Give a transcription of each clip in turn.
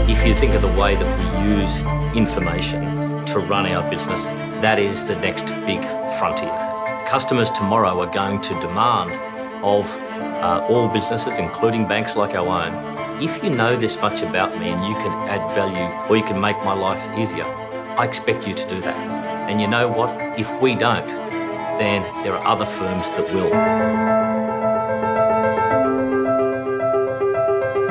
If you think of the way that we use information to run our business, that is the next big frontier. Customers tomorrow are going to demand of all businesses, including banks like our own, if you know this much about me and you can add value or you can make my life easier, I expect you to do that. And you know what? If we don't, then there are other firms that will.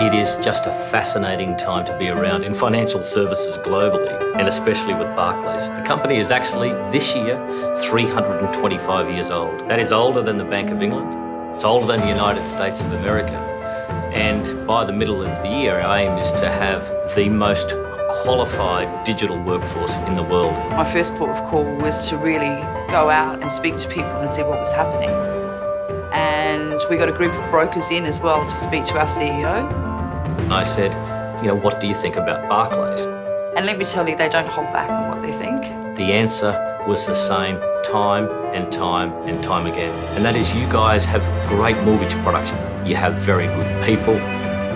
It is just a fascinating time to be around in financial services globally, and especially with Barclays. The company is actually, this year, 325 years old. That is older than the Bank of England. It's older than the United States of America. And by the middle of the year, our aim is to have the most qualified digital workforce in the world. My first port of call was to really go out and speak to people and see what was happening. And we got a group of brokers in as well to speak to our CEO. I said, what do you think about Barclays? And let me tell you, they don't hold back on what they think. The answer was the same time and time and time again. And that is, you guys have great mortgage products. You have very good people.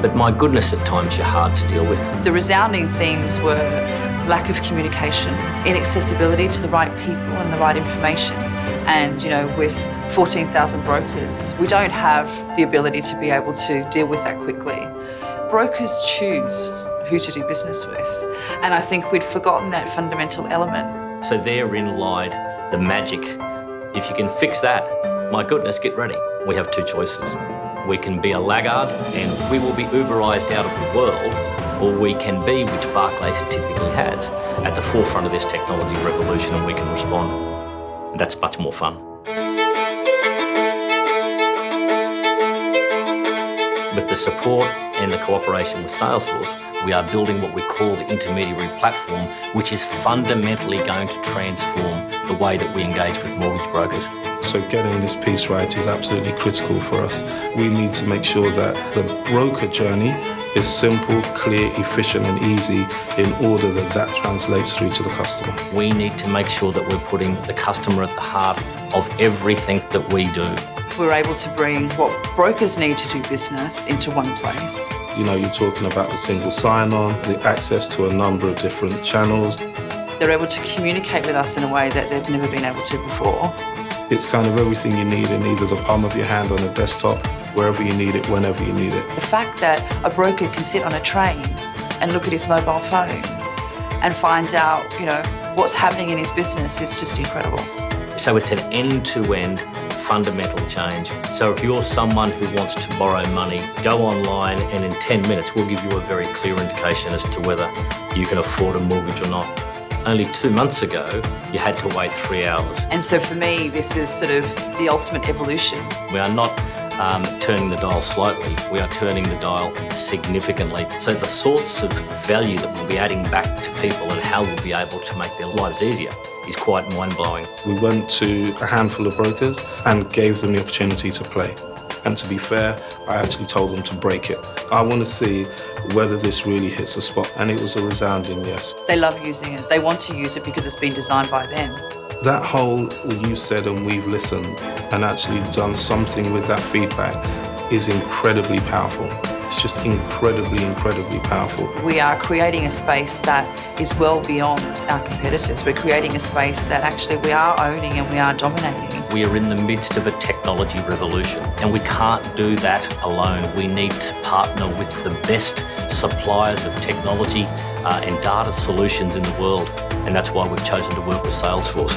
But my goodness, at times you're hard to deal with. The resounding themes were lack of communication, inaccessibility to the right people and the right information. And, with 14,000 brokers, we don't have the ability to be able to deal with that quickly. Brokers choose who to do business with. And I think we'd forgotten that fundamental element. So therein lied the magic. If you can fix that, my goodness, get ready. We have two choices. We can be a laggard and we will be Uberized out of the world, or we can be, which Barclays typically has, at the forefront of this technology revolution, and we can respond. And that's much more fun. With the support and the cooperation with Salesforce, we are building what we call the intermediary platform, which is fundamentally going to transform the way that we engage with mortgage brokers. So getting this piece right is absolutely critical for us. We need to make sure that the broker journey is simple, clear, efficient and easy in order that that translates through to the customer. We need to make sure that we're putting the customer at the heart of everything that we do. We're able to bring what brokers need to do business into one place. You're talking about the single sign-on, the access to a number of different channels. They're able to communicate with us in a way that they've never been able to before. It's kind of everything you need in either the palm of your hand on a desktop, wherever you need it, whenever you need it. The fact that a broker can sit on a train and look at his mobile phone and find out, what's happening in his business is just incredible. So it's an end-to-end fundamental change. So if you're someone who wants to borrow money, go online and in 10 minutes we'll give you a very clear indication as to whether you can afford a mortgage or not. Only 2 months ago, you had to wait 3 hours. And so for me, this is sort of the ultimate evolution. We are not turning the dial slightly, we are turning the dial significantly. So the sorts of value that we'll be adding back to people and how we'll be able to make their lives easier is quite mind-blowing. We went to a handful of brokers and gave them the opportunity to play. And to be fair, I actually told them to break it. I want to see whether this really hits a spot, and it was a resounding yes. They love using it. They want to use it because it's been designed by them. That whole you said and we've listened and actually done something with that feedback is incredibly powerful. It's just incredibly, incredibly powerful. We are creating a space that is well beyond our competitors. We're creating a space that actually we are owning and we are dominating. We are in the midst of a technology revolution, and we can't do that alone. We need to partner with the best suppliers of technology and data solutions in the world, and that's why we've chosen to work with Salesforce.